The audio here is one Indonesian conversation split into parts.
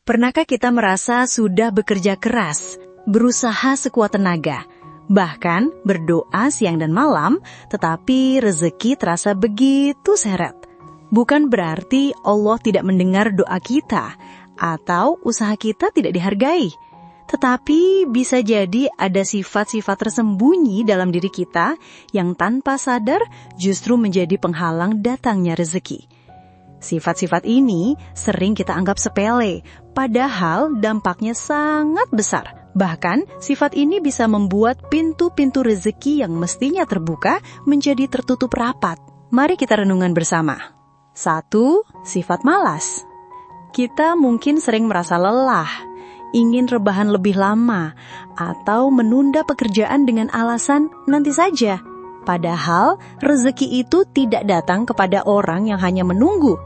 Pernahkah kita merasa sudah bekerja keras, berusaha sekuat tenaga, bahkan berdoa siang dan malam, tetapi rezeki terasa begitu seret? Bukan berarti Allah tidak mendengar doa kita atau usaha kita tidak dihargai. Tetapi bisa jadi ada sifat-sifat tersembunyi dalam diri kita yang tanpa sadar justru menjadi penghalang datangnya rezeki. Sifat-sifat ini sering kita anggap sepele, padahal dampaknya sangat besar. Bahkan, sifat ini bisa membuat pintu-pintu rezeki yang mestinya terbuka menjadi tertutup rapat. Mari kita renungan bersama. 1. Sifat malas. Kita mungkin sering merasa lelah, ingin rebahan lebih lama, atau menunda pekerjaan dengan alasan nanti saja. Padahal, rezeki itu tidak datang kepada orang yang hanya menunggu.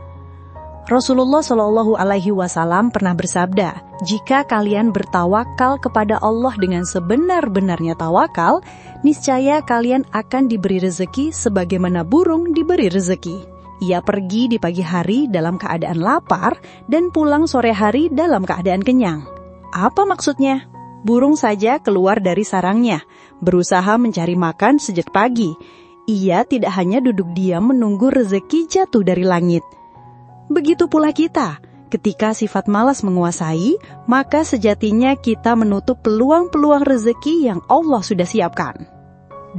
Rasulullah Shallallahu Alaihi Wasallam pernah bersabda, jika kalian bertawakal kepada Allah dengan sebenar-benarnya tawakal, niscaya kalian akan diberi rezeki sebagaimana burung diberi rezeki. Ia pergi di pagi hari dalam keadaan lapar dan pulang sore hari dalam keadaan kenyang. Apa maksudnya? Burung saja keluar dari sarangnya, berusaha mencari makan sejak pagi. Ia tidak hanya duduk diam menunggu rezeki jatuh dari langit. Begitu pula kita, ketika sifat malas menguasai, maka sejatinya kita menutup peluang-peluang rezeki yang Allah sudah siapkan.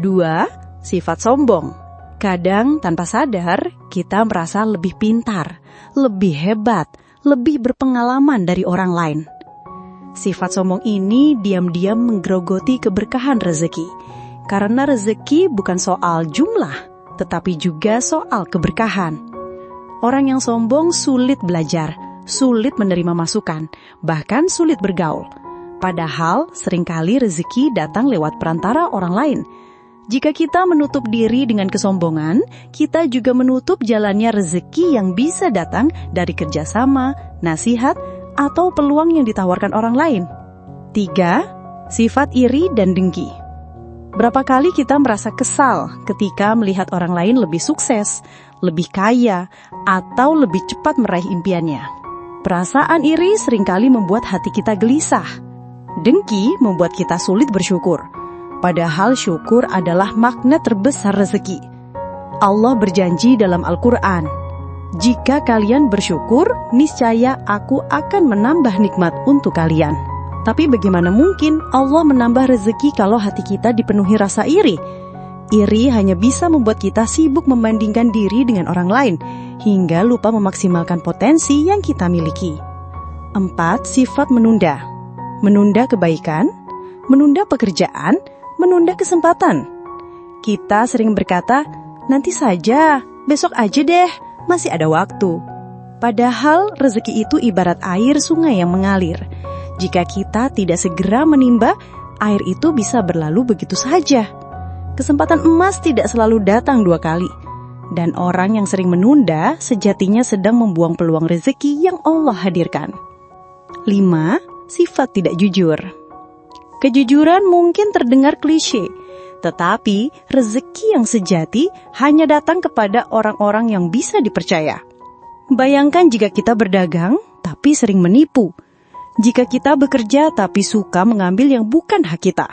2. Sifat sombong. Kadang tanpa sadar, kita merasa lebih pintar, lebih hebat, lebih berpengalaman dari orang lain. Sifat sombong ini diam-diam menggerogoti keberkahan rezeki. Karena rezeki bukan soal jumlah, tetapi juga soal keberkahan. Orang yang sombong sulit belajar, sulit menerima masukan, bahkan sulit bergaul. Padahal seringkali rezeki datang lewat perantara orang lain. Jika kita menutup diri dengan kesombongan, kita juga menutup jalannya rezeki yang bisa datang dari kerjasama, nasihat, atau peluang yang ditawarkan orang lain. 3. Sifat iri dan dengki. Berapa kali kita merasa kesal ketika melihat orang lain lebih sukses, lebih kaya, atau lebih cepat meraih impiannya. Perasaan iri seringkali membuat hati kita gelisah. Dengki membuat kita sulit bersyukur. Padahal syukur adalah magnet terbesar rezeki. Allah berjanji dalam Al-Quran, jika kalian bersyukur, niscaya aku akan menambah nikmat untuk kalian. Tapi bagaimana mungkin Allah menambah rezeki kalau hati kita dipenuhi rasa iri? Iri hanya bisa membuat kita sibuk membandingkan diri dengan orang lain, hingga lupa memaksimalkan potensi yang kita miliki. 4. Sifat menunda. Menunda kebaikan, menunda pekerjaan, menunda kesempatan. Kita sering berkata, nanti saja, besok aja deh, masih ada waktu. Padahal rezeki itu ibarat air sungai yang mengalir. Jika kita tidak segera menimba, air itu bisa berlalu begitu saja. Kesempatan emas tidak selalu datang 2 kali. Dan orang yang sering menunda sejatinya sedang membuang peluang rezeki yang Allah hadirkan. 5. Sifat tidak jujur. Kejujuran mungkin terdengar klise, tetapi rezeki yang sejati hanya datang kepada orang-orang yang bisa dipercaya. Bayangkan jika kita berdagang tapi sering menipu. Jika kita bekerja tapi suka mengambil yang bukan hak kita.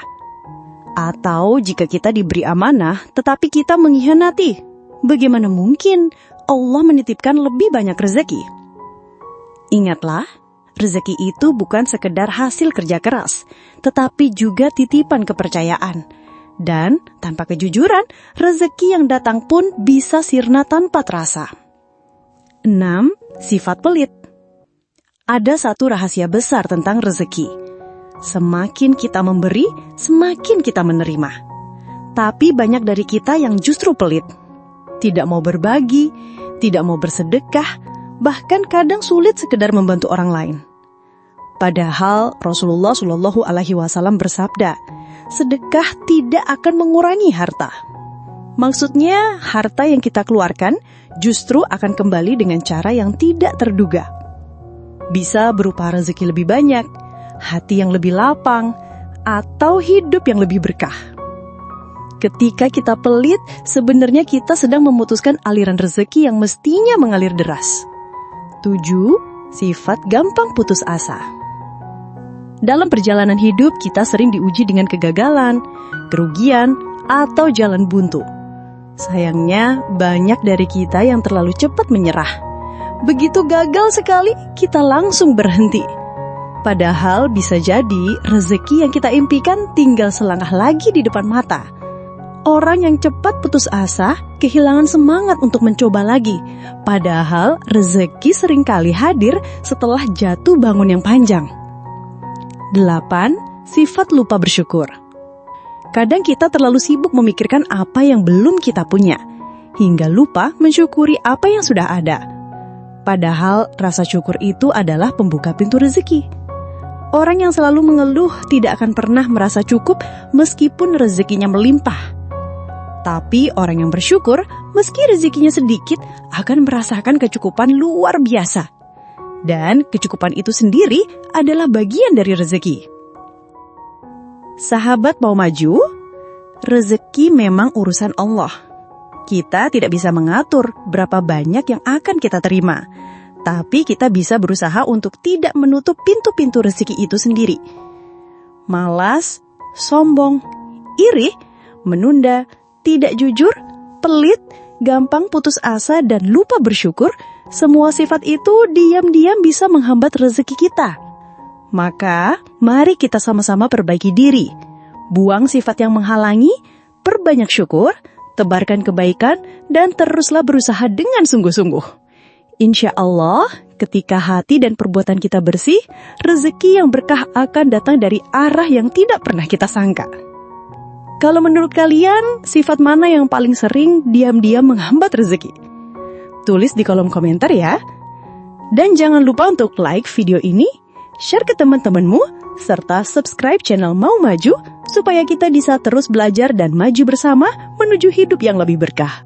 Atau jika kita diberi amanah tetapi kita mengkhianati. Bagaimana mungkin Allah menitipkan lebih banyak rezeki? Ingatlah, rezeki itu bukan sekedar hasil kerja keras, tetapi juga titipan kepercayaan. Dan tanpa kejujuran, rezeki yang datang pun bisa sirna tanpa terasa. 6. Sifat pelit. Ada satu rahasia besar tentang rezeki. Semakin kita memberi, semakin kita menerima. Tapi banyak dari kita yang justru pelit. Tidak mau berbagi, tidak mau bersedekah, bahkan kadang sulit sekedar membantu orang lain. Padahal Rasulullah Shallallahu Alaihi Wasallam bersabda, sedekah tidak akan mengurangi harta. Maksudnya, harta yang kita keluarkan justru akan kembali dengan cara yang tidak terduga. Bisa berupa rezeki lebih banyak, hati yang lebih lapang, atau hidup yang lebih berkah. Ketika kita pelit, sebenarnya kita sedang memutuskan aliran rezeki yang mestinya mengalir deras. 7. sifat gampang putus asa. Dalam perjalanan hidup, kita sering diuji dengan kegagalan, kerugian, atau jalan buntu. Sayangnya, banyak dari kita yang terlalu cepat menyerah. Begitu gagal sekali, kita langsung berhenti. Padahal bisa jadi rezeki yang kita impikan tinggal selangkah lagi di depan mata. Orang yang cepat putus asa kehilangan semangat untuk mencoba lagi. Padahal rezeki seringkali hadir setelah jatuh bangun yang panjang. 8. Sifat lupa bersyukur. Kadang kita terlalu sibuk memikirkan apa yang belum kita punya, hingga lupa mensyukuri apa yang sudah ada. Padahal rasa syukur itu adalah pembuka pintu rezeki. Orang yang selalu mengeluh tidak akan pernah merasa cukup meskipun rezekinya melimpah. Tapi orang yang bersyukur, meski rezekinya sedikit, akan merasakan kecukupan luar biasa. Dan kecukupan itu sendiri adalah bagian dari rezeki. Sahabat mau maju? Rezeki memang urusan Allah. Kita tidak bisa mengatur berapa banyak yang akan kita terima. Tapi kita bisa berusaha untuk tidak menutup pintu-pintu rezeki itu sendiri. Malas, sombong, iri, menunda, tidak jujur, pelit, gampang putus asa, dan lupa bersyukur, semua sifat itu diam-diam bisa menghambat rezeki kita. Maka, mari kita sama-sama perbaiki diri. Buang sifat yang menghalangi, perbanyak syukur, tebarkan kebaikan, dan teruslah berusaha dengan sungguh-sungguh. Insya Allah, ketika hati dan perbuatan kita bersih, rezeki yang berkah akan datang dari arah yang tidak pernah kita sangka. Kalau menurut kalian, sifat mana yang paling sering diam-diam menghambat rezeki? Tulis di kolom komentar ya. Dan jangan lupa untuk like video ini, share ke teman-temanmu, serta subscribe channel Mau Maju, supaya kita bisa terus belajar dan maju bersama menuju hidup yang lebih berkah.